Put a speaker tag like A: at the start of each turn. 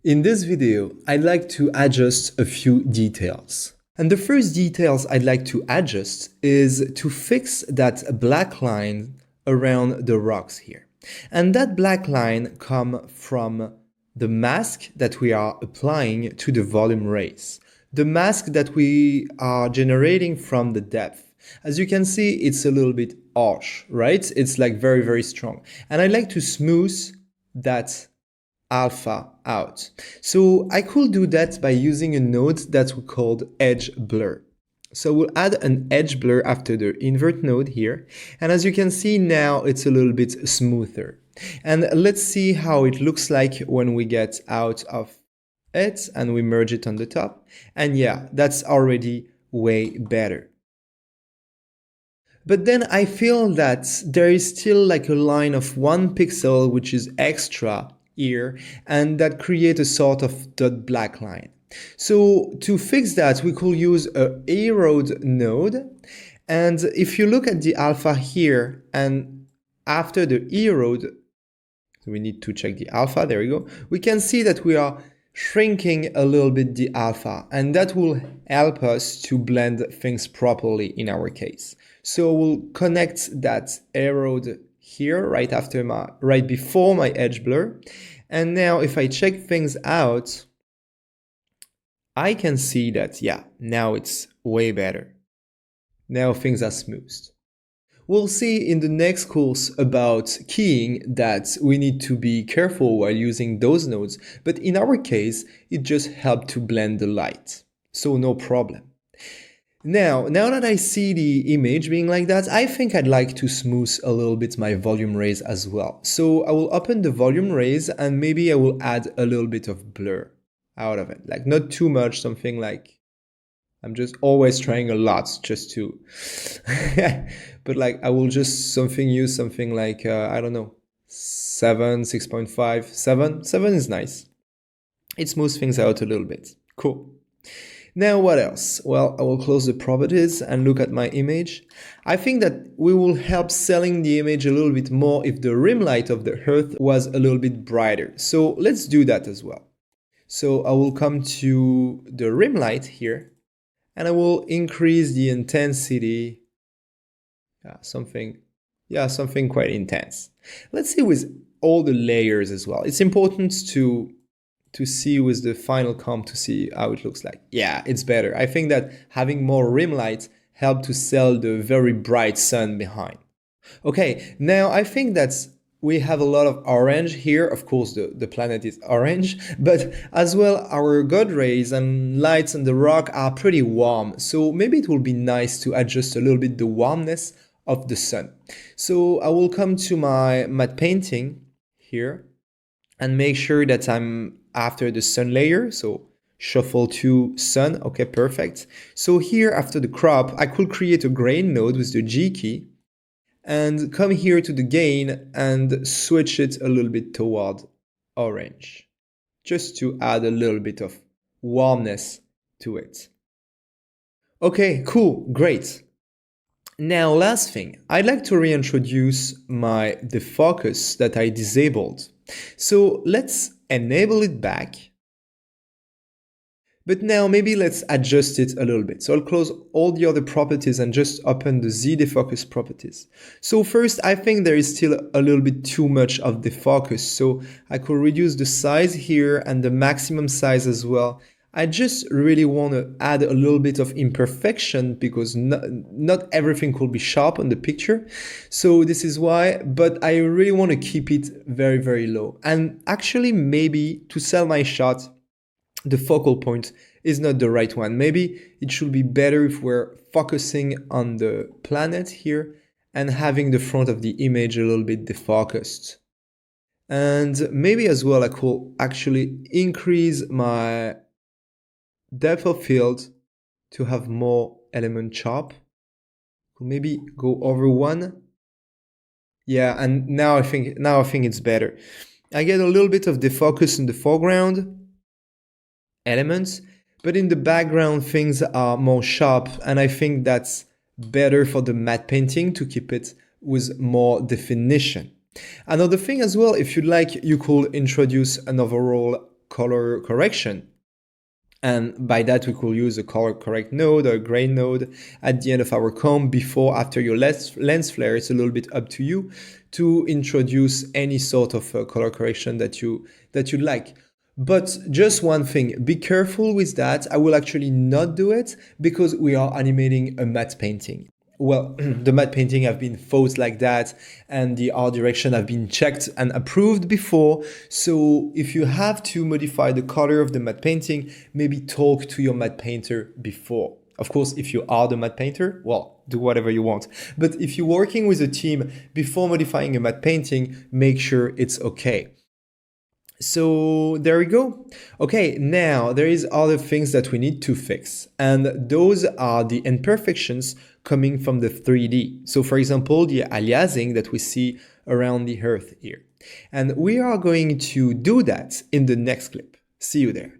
A: In this video, I'd like to adjust a few details. And the first details I'd like to adjust is to fix that black line around the rocks here. And that black line comes from the mask that we are applying to the volume raise. The mask that we are generating from the depth. As you can see, it's a little bit harsh, right? It's like very, very strong. And I'd like to smooth that alpha out. So I could do that by using a node that we called edge blur. So we'll add an edge blur after the invert node here. And as you can see now, it's a little bit smoother. And let's see how it looks like when we get out of it and we merge it on the top. And yeah, that's already way better. But then I feel that there is still like a line of 1 pixel which is extra here, and that create a sort of dot black line. So to fix that, we could use a erode node. And if you look at the alpha here, and after the erode, so we need to check the alpha, there we go, we can see that we are shrinking a little bit the alpha, and that will help us to blend things properly in our case. So we'll connect that erode here right before my edge blur. And now if I check things out, I can see that, yeah, now it's way better. Now things are smoothed. We'll see in the next course about keying that we need to be careful while using those nodes, but in our case, it just helped to blend the light. So no problem. Now that I see the image being like that, I think I'd like to smooth a little bit my volume raise as well. So I will open the volume raise and maybe I will add a little bit of blur out of it. Like not too much, something like, I'm just always trying a lot just to, but like I will just use something like, I don't know, 7, 6.5, 7. 7 is nice. It smooths things out a little bit. Cool. Now what else? Well, I will close the properties and look at my image. I think that we will help selling the image a little bit more if the rim light of the earth was a little bit brighter. So let's do that as well. So I will come to the rim light here and I will increase the intensity. Something quite intense. Let's see with all the layers as well. It's important to see with the final comp to see how it looks like. Yeah, it's better. I think that having more rim lights help to sell the very bright sun behind. Okay, now I think that we have a lot of orange here. Of course, the planet is orange, but as well our god rays and lights on the rock are pretty warm. So maybe it will be nice to adjust a little bit the warmness of the sun. So I will come to my matte painting here and make sure that I'm after the sun layer, so shuffle to sun, okay, perfect. So here after the crop, I could create a grain node with the G key and come here to the gain and switch it a little bit toward orange, just to add a little bit of warmness to it. Okay, cool, great. Now, last thing, I'd like to reintroduce the defocus that I disabled. So let's enable it back. But now maybe let's adjust it a little bit. So I'll close all the other properties and just open the Z defocus properties. So first, I think there is still a little bit too much of defocus. So I could reduce the size here and the maximum size as well. I just really want to add a little bit of imperfection because not everything could be sharp on the picture. So this is why, but I really want to keep it very, very low. And actually maybe to sell my shot, the focal point is not the right one. Maybe it should be better if we're focusing on the planet here and having the front of the image a little bit defocused. And maybe as well I could actually increase my depth of field to have more element chop. Maybe go over 1. Yeah, and now I think it's better. I get a little bit of defocus in the foreground elements, but in the background things are more sharp, and I think that's better for the matte painting to keep it with more definition. Another thing as well, if you'd like, you could introduce an overall color correction. And by that, we could use a color correct node or a grain node at the end of our comb before, after your lens flare. It's a little bit up to you to introduce any sort of color correction that you like. But just one thing, be careful with that. I will actually not do it because we are animating a matte painting. Well, the matte painting have been thought like that, and the art direction have been checked and approved before. So if you have to modify the color of the matte painting, maybe talk to your matte painter before. Of course, if you are the matte painter, well, do whatever you want. But if you're working with a team, before modifying a matte painting, make sure it's okay. So there we go. Okay, now there is other things that we need to fix, and those are the imperfections coming from the 3D. So for example, the aliasing that we see around the earth here. And we are going to do that in the next clip. See you there.